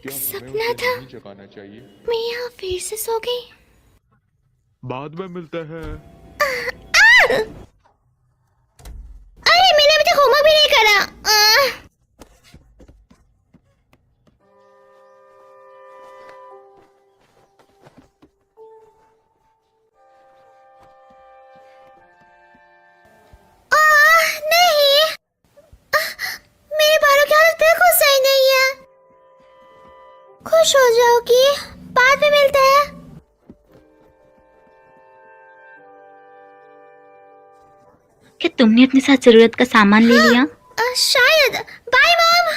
सपना था। जगाना चाहिए। मैं यहाँ फिर से सो गई। बाद में मिलते हैं। अरे मैंने अभी तक होमवर्क भी नहीं करा। नहीं, मेरे बालों की हालत बिल्कुल सही नहीं है। खुश हो जाओगी, बाद में मिलते हैं। क्या तुमने अपने साथ जरूरत का सामान ले लिया? शायद। Bye mom.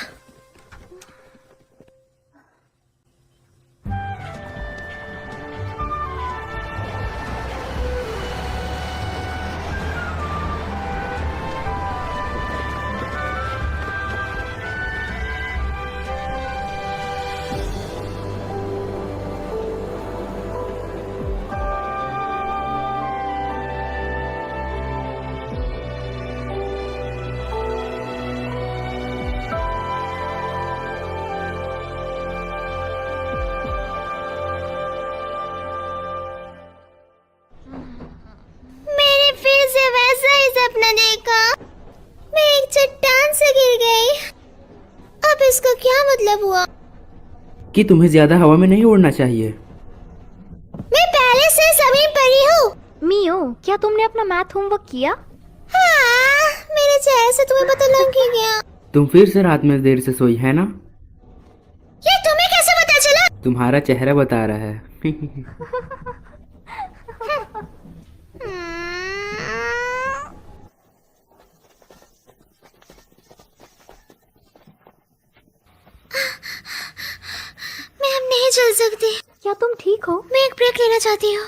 सपना देखा, मैं एक चट्टान से गिर गई। अब इसका क्या मतलब हुआ? कि तुम्हें ज्यादा हवा में नहीं उड़ना चाहिए। मैं पहले से जमीन पर ही हूँ। मियो, क्या तुमने अपना मैथ होमवर्क किया? हाँ, मेरे चेहरे से तुम्हें पता लग ही गया। तुम फिर से रात में देर से सोई है ना? ये तुम्हें कैसे पता चला? तुम्हारा चेहरा बता रहा है। मैं अब नहीं चल सकती। क्या तुम ठीक हो? मैं एक ब्रेक लेना चाहती हूँ।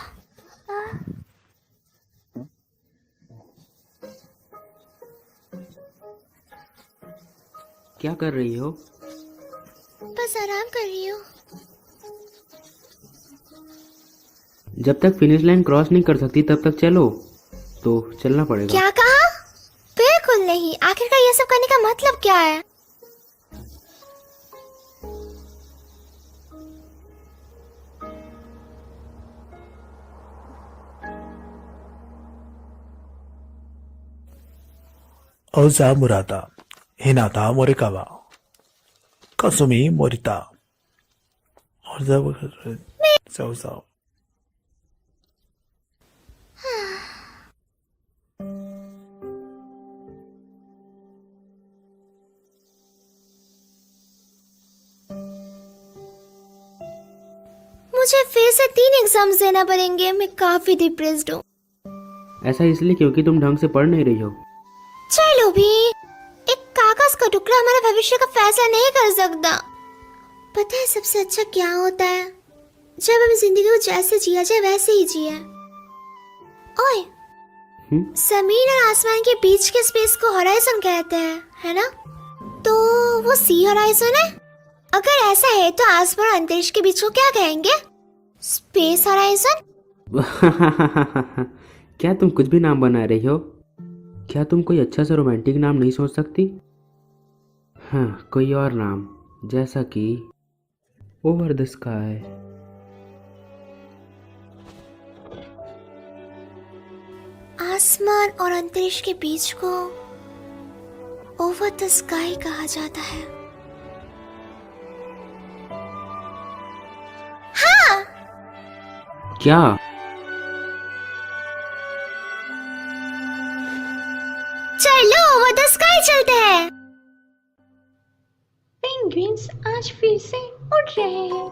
क्या कर रही हो? बस आराम कर रही हूँ। जब तक फिनिश लाइन क्रॉस नहीं कर सकती तब तक चलो। तो चलना पड़ेगा। क्या कहा? बिल्कुल नहीं। आखिरकार ये सब करने का मतलब क्या है? Oza Murata, Hinata Morikawa, Kasumi Morita. So. मुझे फिर से 3 एग्जाम्स देना पड़ेंगे। मैं काफी डिप्रेस्ड हूँ। ऐसा इसलिए क्योंकि तुम ढंग से पढ़ नहीं रही हो। चलो भी, एक कागज का टुकड़ा हमारे भविष्य का फैसला नहीं कर सकता। पता है सबसे अच्छा क्या होता है? जब हम जिंदगी को जैसे जिया जाए वैसे ही जिए। ओए, जमीन और आसमान के बीच के स्पेस को हॉराइजन कहते हैं, है ना? तो वो सी हॉराइजन है। अगर ऐसा है तो आसमान और अंतरिक्ष के बीच को क्या कहेंगे? Space horizon. क्या तुम कुछ भी नाम बना रही हो? क्या तुम कोई अच्छा सा रोमांटिक नाम नहीं सोच सकती? हाँ, कोई और नाम, जैसा कि ओवर द स्काई। आसमान और अंतरिक्ष के बीच को ओवर द स्काई कहा जाता है। हाँ, क्या? चलो ओवर द स्काई चलते हैं। पेंगुइन्स आज फिर से उड़ रहे हैं।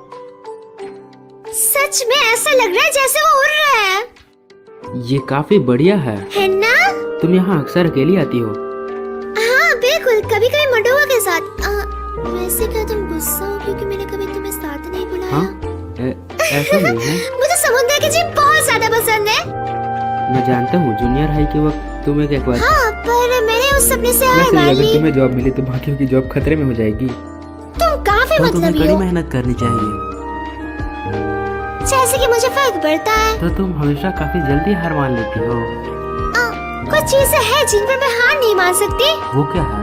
सच में ऐसा लग रहा है जैसे वो उड़ रहा है ये काफी बढ़िया है ना? तुम यहाँ अक्सर अकेली आती हो? हाँ बिल्कुल, कभी कभी मंडोवा के साथ। वैसे क्या तुम गुस्सा हो क्योंकि मैंने कभी तुम्हें साथ नहीं बुलाया? हाँ, ऐसा नहीं है। मुझे समुद्र की जीप बहुत ज्यादा पसंद है। मैं जानता हूँ जूनियर हाई के वक्त तुम एक बार हाँ, पर मैंने उस सपने से हार वैसे मान अगर ली। तुम्हें जॉब मिली तो बाकियों की जॉब खतरे में हो जाएगी। तुम काफी तो तुम्हें मतलबी कड़ी हो। मेहनत करनी चाहिए। जैसे कि मुझे फर्क पड़ता है। तो तुम हमेशा काफी जल्दी हार मान लेती हो। कुछ चीजें हैं जिन पर मैं हार नहीं मान सकती। वो क्या है?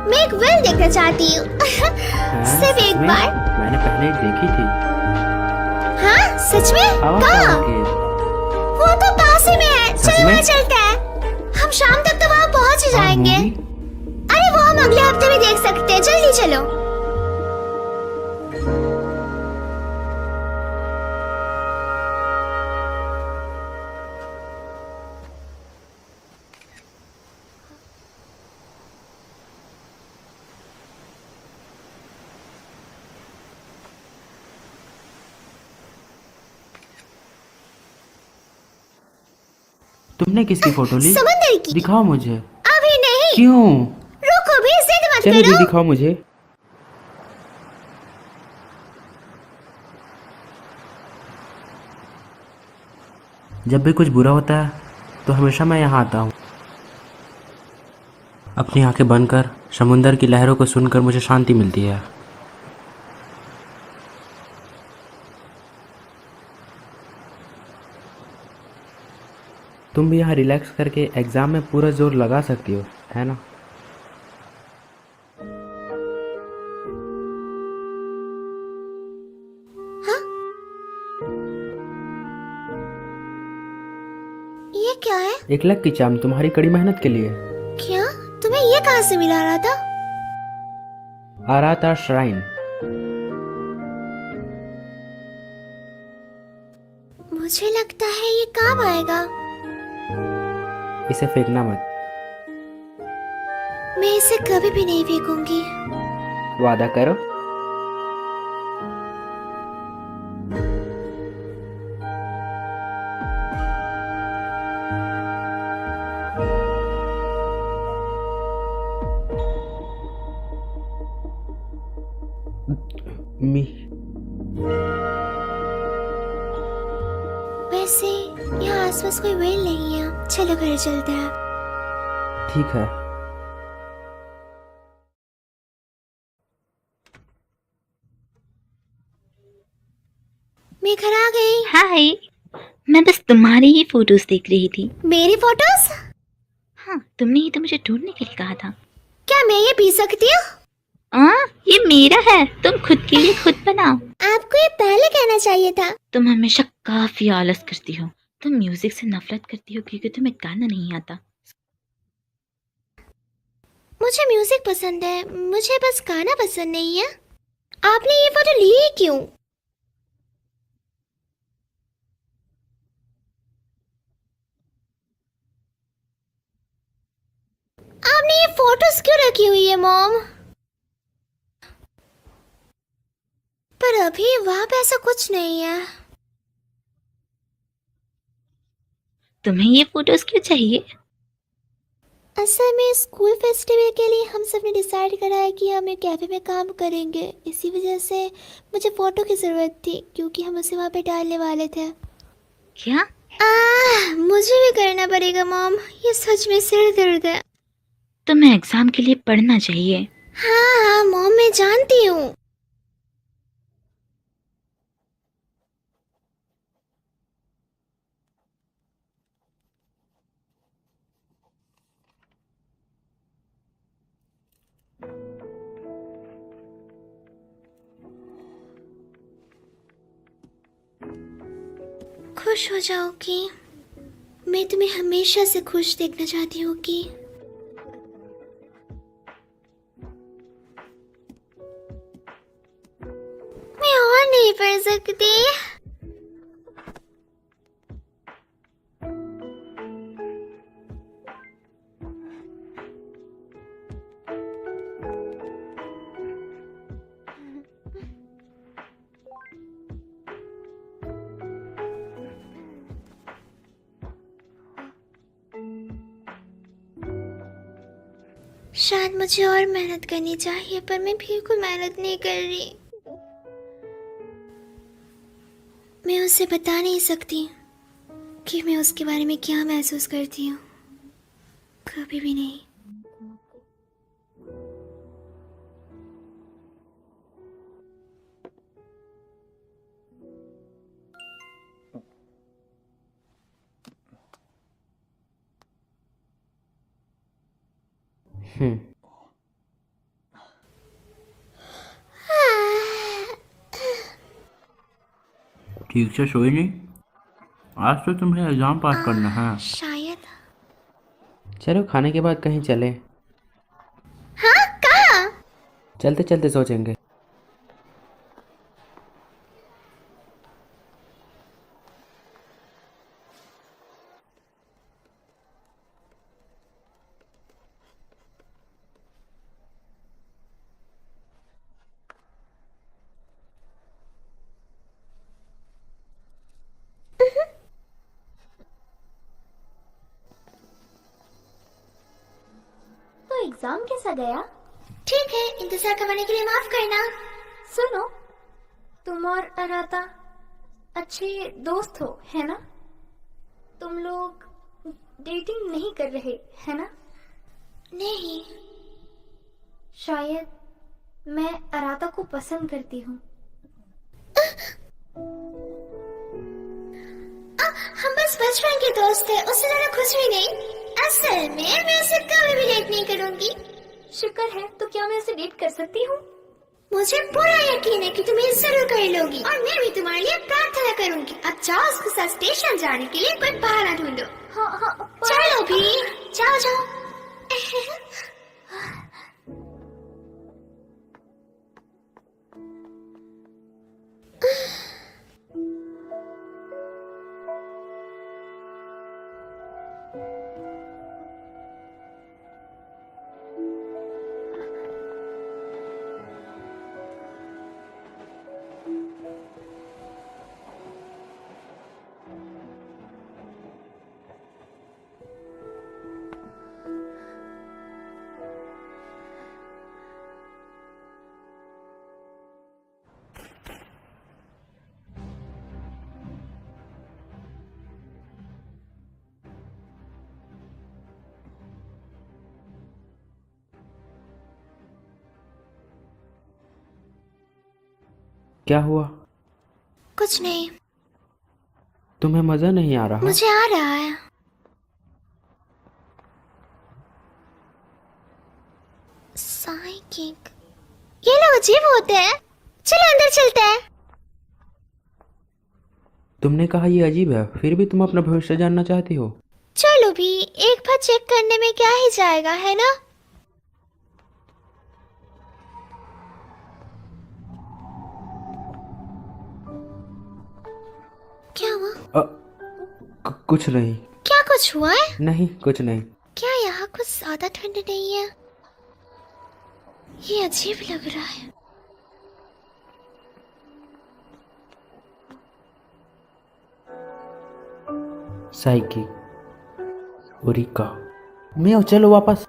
मैं एक वेल देखना चाहती हूँ। हाँ, सिर्फ एक सच में? बार। मैंने पहले एक देखी थी। हाँ सच में? हवा कहाँ? कहाँ के? वो तो पास ही में है। सच चलो में? वहाँ चलते हैं। हम शाम तक तो वहाँ पहुँच ही और जाएंगे। मूवी? अरे वो हम अगले हफ्ते भी देख सकते हैं। जल्दी चलो। तुमने किसकी फोटो ली? समंदर की। दिखाओ मुझे। अभी नहीं। क्यों? रुको भी, जिद मत चलो करो। भी दिखाओ मुझे। जब भी कुछ बुरा होता है तो हमेशा मैं यहाँ आता हूँ। अपनी आंखें बंद कर समुंदर की लहरों को सुनकर मुझे शांति मिलती है। तुम भी यहाँ रिलैक्स करके एग्जाम में पूरा जोर लगा सकती हो, है ना? ये क्या है? एक लक की चाम तुम्हारी कड़ी मेहनत के लिए। क्या? तुम्हें ये कहाँ से मिला रहा था? आराता श्राइन। मुझे लगता है ये काम आएगा। इसे फेंकना मत। मैं इसे कभी भी नहीं फेंकूंगी। वादा करो। मी वैसे यहाँ आसपास कोई वेल नहीं है। चलो घर चलते हैं। ठीक है। मैं घर आ गई। हाय, मैं बस तुम्हारी ही फोटोज देख रही थी। मेरी फोटोज? हाँ, तुमने ही तो मुझे ढूंढने के लिए कहा था। क्या मैं ये पी सकती हूँ? ये मेरा है, तुम खुद के लिए खुद बनाओ। आपको ये पहले कहना चाहिए था। तुम हमेशा काफी आलस करती हो। तुम म्यूजिक से नफरत करती हो क्योंकि तुम्हें गाना नहीं आता। मुझे म्यूजिक पसंद है, मुझे बस गाना पसंद नहीं है। आपने ये फोटो ली ही क्यों? आपने ये फोटोज क्यों रखी हुई है मॉम? पर अभी वहां पे ऐसा कुछ नहीं है। तुम्हें ये फोटोज क्यों चाहिए? असल में स्कूल फेस्टिवल के लिए हम सब ने डिसाइड करा है कि हम एक कैफे में काम करेंगे। इसी वजह से मुझे फोटो की जरूरत थी क्योंकि हम उसे वहाँ पे डालने वाले थे। क्या? मुझे भी करना पड़ेगा मॉम, ये सच में सिर दर्द है। तुम्हें एग्जाम के लिए पढ़ना चाहिए। हाँ मॉम, मैं जानती हूँ। खुश हो जाओगी। मैं तुम्हें हमेशा से खुश देखना चाहती हूँ कि मैं और नहीं पढ़ सकती। शायद मुझे और मेहनत करनी चाहिए, पर मैं बिल्कुल मेहनत नहीं कर रही। मैं उसे बता नहीं सकती कि मैं उसके बारे में क्या महसूस करती हूँ, कभी भी नहीं। ठीक से सोई नहीं? आज तो तुम्हें एग्जाम पास करना है। शायद। चलो खाने के बाद कहीं चले। हाँ, कहाँ? चलते चलते सोचेंगे। तो एग्जाम कैसा गया? ठीक है, इंतजार करवाने के लिए माफ करना। सुनो, तुम और अनाता अच्छे दोस्त हो, है ना? तुम लोग डेटिंग नहीं कर रहे, है ना? नहीं। शायद मैं अराता को पसंद करती हूँ। हम बस बचपन के दोस्त थे, उससे ज्यादा कुछ भी नहीं। असल में मैं उसे कभी भी डेट नहीं करूंगी। शुक्र है, तो क्या मैं उसे डेट कर सकती हूँ? मुझे पूरा यकीन है कि तुम ये जरूर कर लोगी, और मैं भी तुम्हारे लिए प्रार्थना करूंगी। अब जाओ, उसके साथ स्टेशन जाने के लिए कोई बहाना ढूंढो। हाँ हाँ, चलो भी, जाओ जाओ। क्या हुआ? कुछ नहीं। तुम्हें मजा नहीं आ रहा? मुझे आ रहा है। साइकिक, ये लोग अजीब होते हैं। चलो अंदर चलते हैं। तुमने कहा ये अजीब है, फिर भी तुम अपना भविष्य जानना चाहती हो। चलो भी, एक बार चेक करने में क्या ही जाएगा, है ना? क्या हुआ? कुछ नहीं। क्या कुछ हुआ है? नहीं, कुछ नहीं। क्या यहाँ कुछ ज्यादा ठंड नहीं है? ये अजीब लग रहा है। साइकी, ओरिका, मियो, चलो वापस।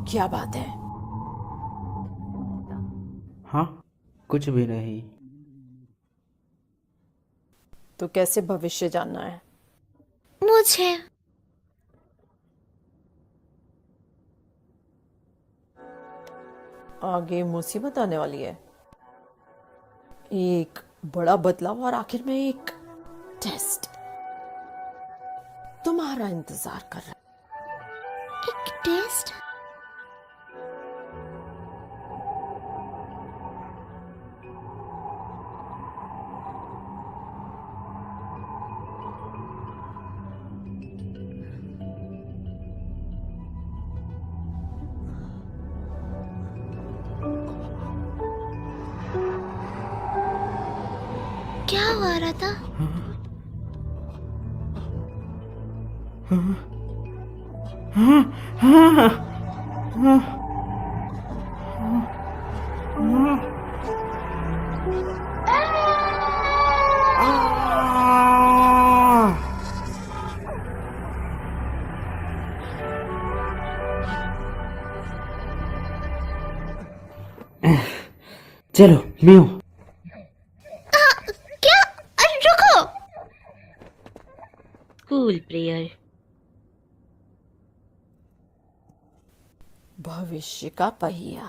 क्या बात है? हाँ, कुछ भी नहीं। तो कैसे भविष्य जानना है? मुझे आगे मुसीबत आने वाली है, एक बड़ा बदलाव और आखिर में एक टेस्ट तुम्हारा इंतजार कर रहा है। एक टेस्ट? क्या हुआ रहा था? चलो मियो। क्या? अरे रुको। School prayer. भविष्य का पहिया।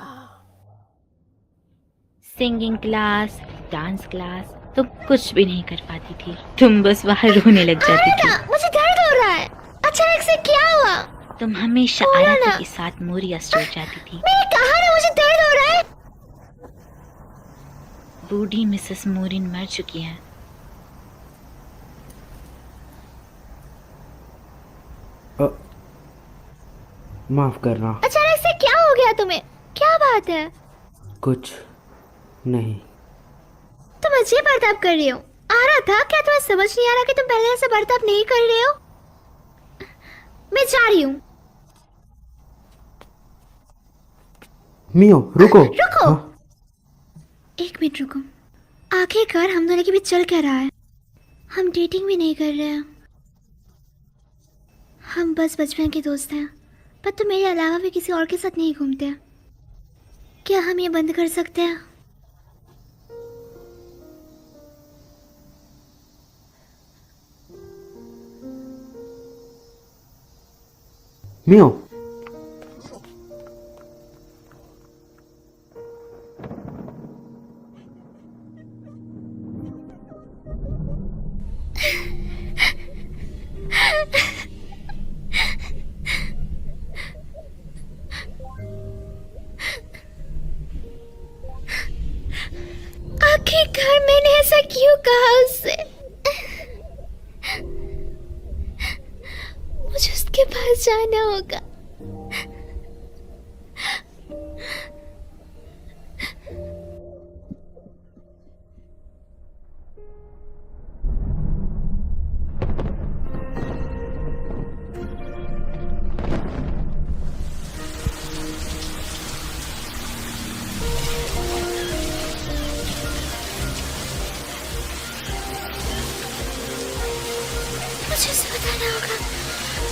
सिंगिंग क्लास, डांस क्लास, तुम कुछ भी नहीं कर पाती थी। तुम बस बाहर रोने लग जाती थी। मुझे दर्द हो रहा है। अचानक से क्या हुआ? तुम हमेशा बोलो आराध्या ना। के साथ मोरिया स्टोर जाती थी। मैंने कहा ना मुझे दर्द हो रहा है। बूढ़ी मिसेस मोरिन मर चुकी हैं। माफ करना। अचानक से क्या हो गया तुम्हें? क्या बात है? कुछ नहीं। तुम अजीब बर्ताव कर रही हो। आ रहा था क्या? तुम्हें समझ नहीं आ रहा कि तुम पहले ऐसा बर्ताव नहीं कर रहे हो? मैं जा रही हूँ। मियो रुको। रुको। हाँ? एक मिनट रुको। आखिरकार हम दोनों के बीच चल क्या रहा है? हम डेटिंग भी नहीं कर रहे हैं। हम बस बचपन के दोस्त हैं। पर तुम मेरे अलावा भी किसी और के साथ नहीं घूमते। क्या हम ये बंद कर सकते हैं? मियो आखिरकार मैंने ऐसा क्यों कहा उससे? मुझे उसके पास जाना होगा। मुझे उसे बताना होगा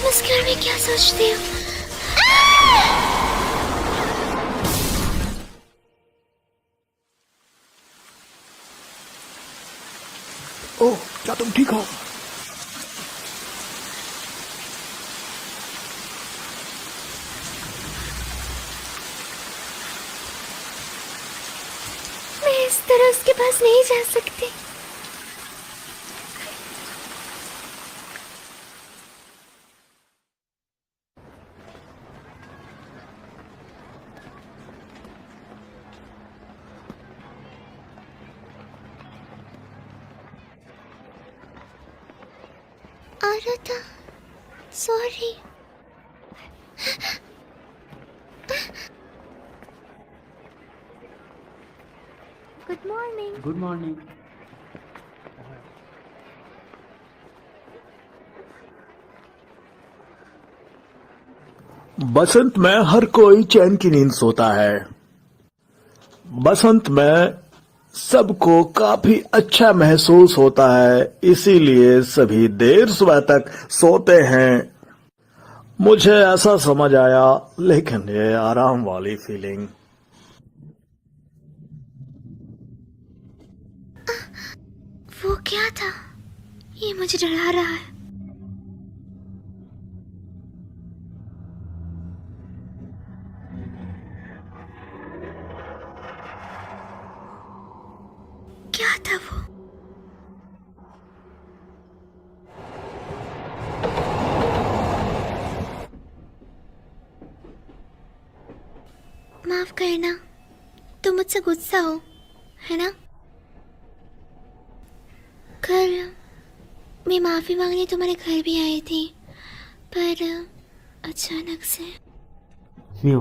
मैं उस घर में क्या सोचती हूँ। ओह, क्या तुम ठीक हो? मैं इस तरह उसके पास नहीं जा सकती। Aradha, sorry. Good morning. Good morning. बसंत में हर कोई चैन की नींद सोता है। बसंत में सबको काफी अच्छा महसूस होता है, इसीलिए सभी देर सुबह तक सोते हैं। मुझे ऐसा समझ आया, लेकिन ये आराम वाली फीलिंग। वो क्या था? ये मुझे डरा रहा है। क्या था वो? माफ करना, तुम मुझसे गुस्सा हो, है ना? कल मैं माफी मांगने तुम्हारे घर भी आई थी, पर अचानक से। मियो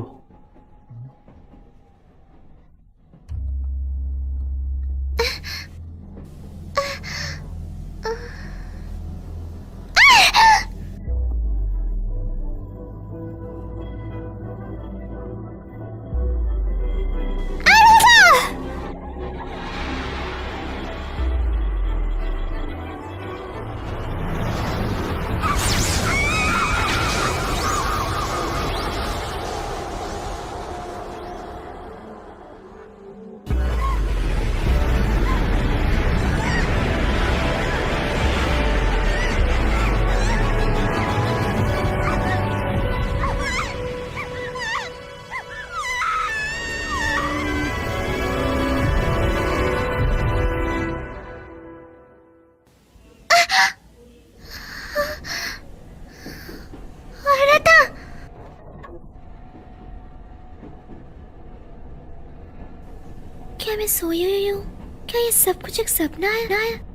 क्या मैं सोई हुई हूँ? क्या ये सब कुछ एक सपना है?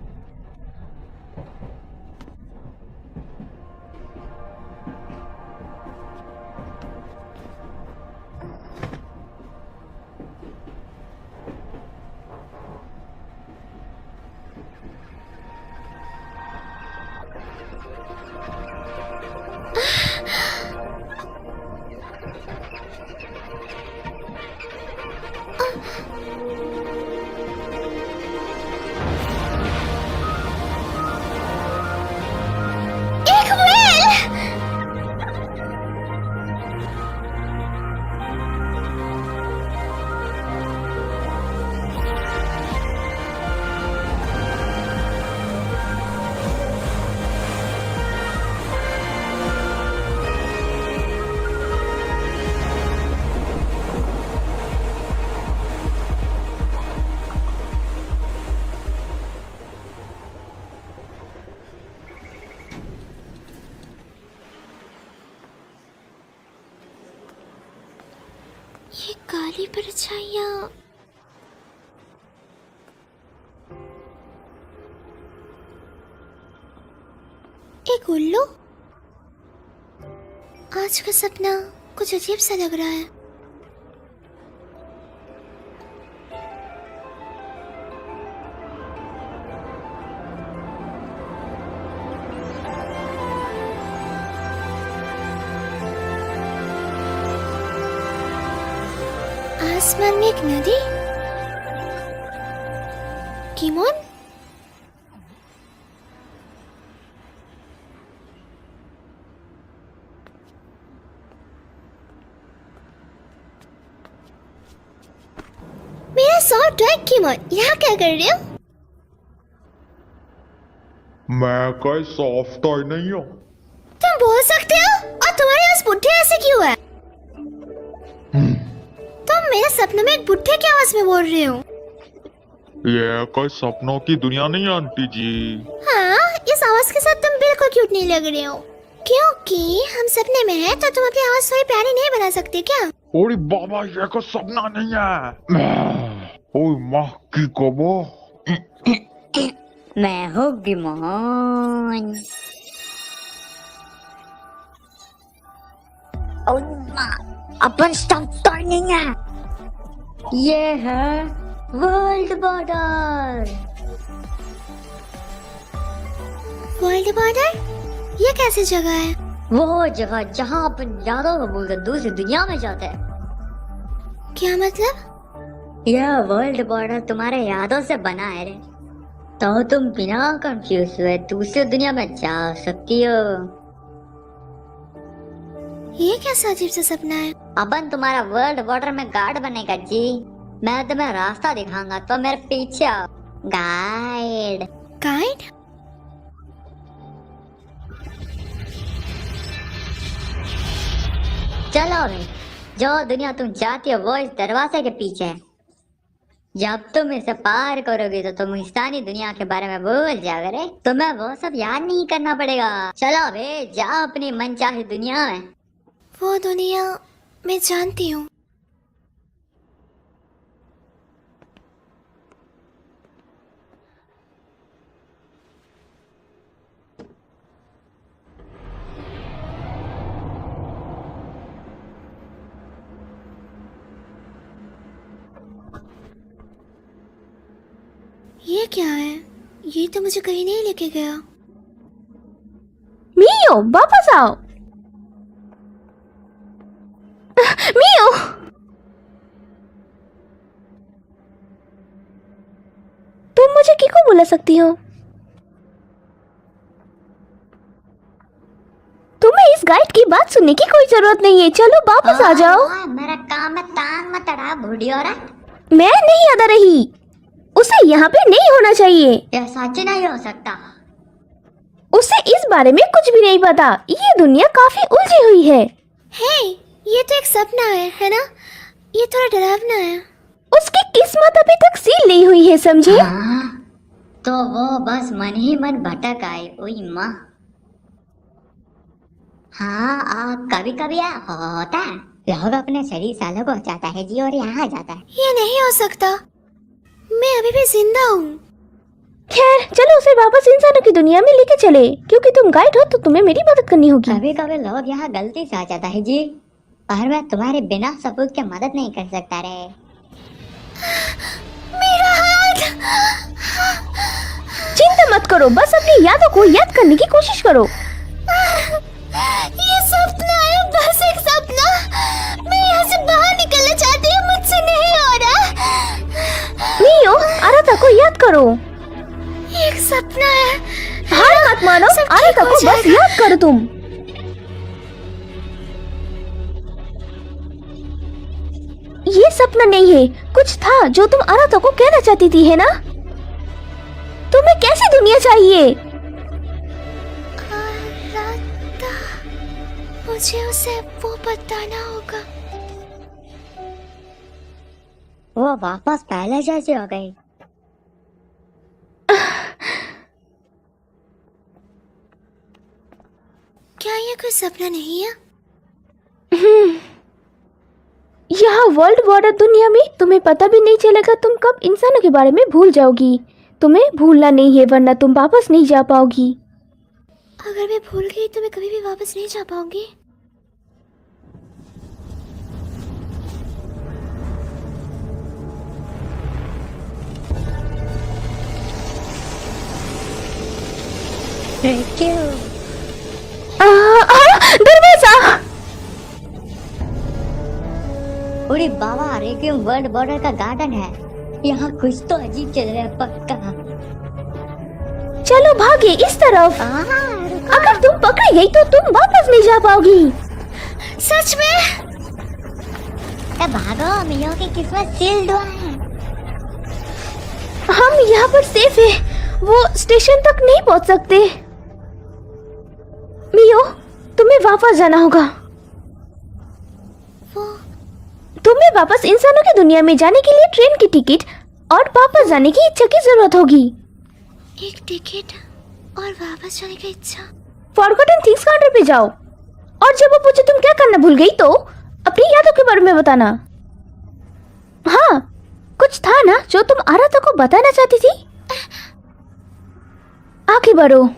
एक व्हेल! ये काली परछाइयाँ एक उल्लू। आज का सपना कुछ अजीब सा लग रहा है। आसमान में एक नदी। किमोन? मेरा सॉफ्ट टॉय किमोन, यहाँ क्या कर रहे हो? मैं कोई सॉफ्ट टॉय नहीं हूँ। तुम बोल सकते हो? और तुम्हारे पास बुढ़े ऐसे क्यों है? तुम मेरे सपने में एक बुढ़े की आवाज में बोल रहे हो? ये कोई सपनों की दुनिया नहीं है आंटी जी। हाँ, इस आवाज के साथ तुम बिल्कुल क्यूट नहीं लग रहे हो। क्योंकि हम सपने में हैं, तो तुम अपनी आवाज थोड़ी प्यारी नहीं बना सकते क्या? ओरे बाबा, ये कोई सपना नहीं है। ओए माँ की कबो। मैं हूँ गिमोन। अपन स्टॉप नहीं है। ये है वर्ल्ड बॉर्डर। World border? ये कैसी जगह है? वो जगह जहाँ अपन यादों को भूलकर दूसरी दुनिया में जाते हैं। क्या मतलब? यह वर्ल्ड बॉर्डर तुम्हारे यादों से बना है रे, तो तुम बिना कंफ्यूज हुए दूसरी दुनिया में जा सकती हो। ये कैसा अजीब सा सपना है? अपन तुम्हारा वर्ल्ड बॉर्डर में गार्ड बनेगा जी। मैं तुम्हें रास्ता दिखाऊंगा, तो मेरे पीछे आओ। गाइड। गाइड? चलो भाई, जो दुनिया तुम चाहती हो वो इस दरवाजे के पीछे है। जब तुम इसे पार करोगे तो तुम इंसानी दुनिया के बारे में भूल जाओगे रे। तुम्हें वो सब याद नहीं करना पड़ेगा। चलो भाई, जाओ अपनी मनचाही दुनिया में। वो दुनिया मैं जानती हूँ। ये क्या है? ये तो मुझे कहीं नहीं लेके गया। मियो, वापस आओ। मियो, तुम मुझे किको बुला सकती हो? तुम्हें इस गाइड की बात सुनने की कोई जरूरत नहीं है। चलो वापस आ जाओ। मेरा काम है, टांग मत अड़ा बूढ़ी औरत। मैं नहीं अदा रही। उसे यहाँ पे नहीं होना चाहिए। यह सच नहीं हो सकता। उसे इस बारे में कुछ भी नहीं पता। ये दुनिया काफी उलझी हुई है। हे, ये तो एक सपना है ना? ये थोड़ा डरावना है। उसकी किस्मत अभी तक सील नहीं हुई है, समझे? हाँ, तो वो बस मन ही मन भटक आए। ओई माँ। हाँ, कभी कभी होता है। लोग अपने सही सालों को चाहता है जी, और यहाँ जाता है। ये नहीं हो सकता। मैं अभी भी जिंदा हूँ। खैर चलो उसे वापस इंसानों की दुनिया में लेके चले, क्योंकि तुम गाइड हो तो तुम्हें मेरी मदद करनी होगी। कभी कभी लोग यहाँ गलती से आ जाता है जी, और मैं तुम्हारे बिना सबूत के मदद नहीं कर सकता रे। मेरा हाथ। चिंता मत करो, बस अपनी यादों को याद करने की कोशिश करो। ये सपना है, बस एक सपना। मैं यहाँ से बाहर निकलना चाहती हूँ, मुझसे नहीं हो रहा। मियो, आराता को याद करो। एक सपना है। हार मत मानो, सब ठीक आराता हो को बस जाएगा। याद करो तुम। ये सपना नहीं है, कुछ था जो तुम आराता को कहना चाहती थी, है ना? तुम्हें कैसी दुनिया चाहिए? आराता, मुझे उसे वो बताना होगा। वो वापस पहले जैसी हो गई। क्या ये कोई सपना नहीं है? यहाँ वर्ल्ड बॉर्डर दुनिया में तुम्हें पता भी नहीं चलेगा तुम कब इंसानों के बारे में भूल जाओगी। तुम्हें भूलना नहीं है, वरना तुम वापस नहीं जा पाओगी। अगर मैं भूल गई तो मैं कभी भी वापस नहीं जा पाऊंगी। दरवाजा! अरे बाबा, रेक्यूम वर्ल्ड बॉर्डर का गार्डन है। यहाँ कुछ तो अजीब चल रहा है पक्का। चलो भागे इस तरफ। अगर तुम पकड़ी गई तो तुम वापस नहीं जा पाओगी। सच में? भागो, मियो की किस्मत सील्ड हुआ है। हम यहाँ पर सेफ है, वो स्टेशन तक नहीं पहुँच सकते। मियो, तुम्हें वापस जाना होगा। तुम्हें वापस इंसानों की दुनिया में जाने के लिए ट्रेन की टिकट और वापस जाने की इच्छा की जरूरत होगी। एक टिकट और वापस जाने की इच्छा। फॉरगॉटन थिंग्स काउंटर पे जाओ, और जब वो पूछे तुम क्या करना भूल गई तो अपनी यादों के बारे में बताना। हाँ, कुछ था ना जो तुम आराता को बताना चाहती थी। आगे बढ़ो।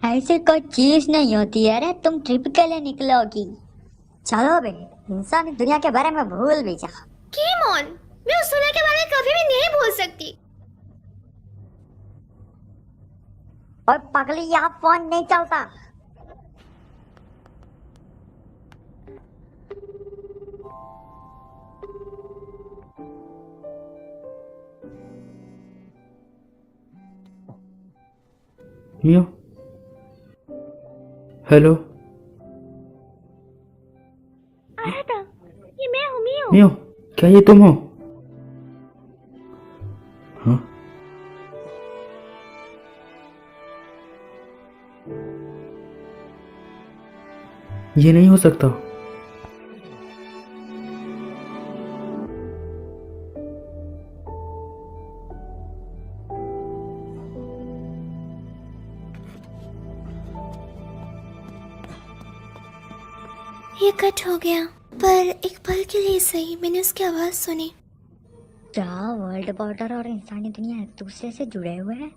ऐसी कोई चीज नहीं होती है रे, तुम ट्रिप के लिए निकलोगी। चलो बे, इंसान दुनिया के बारे में भूल भी जाओ। कीमोन, मैं उस दुनिया के बारे में कभी भी नहीं भूल सकती। और पगली, यहाँ फोन नहीं चलता। मियो, हेलो। आराता, ये मैं हूँ मियो। मियो, क्या ये तुम हो? हाँ? ये नहीं हो सकता। ये कट हो गया, पर एक पल के लिए सही मैंने उसकी आवाज सुनी। क्या वर्ल्ड बॉर्डर और इंसानी दुनिया एक दूसरे से जुड़े हुए हैं?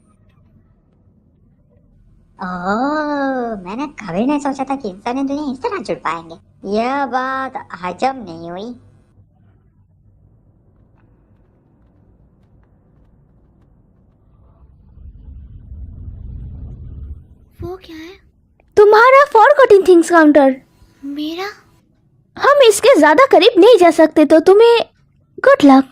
ओह, मैंने कभी नहीं सोचा था कि इंसानी दुनिया इस तरह जुड़ पाएंगे। यह बात हजम नहीं हुई। वो क्या है? तुम्हारा फॉरगॉटन थिंग्स काउंटर। मेरा? हम इसके ज्यादा करीब नहीं जा सकते, तो तुम्हें गुड लक।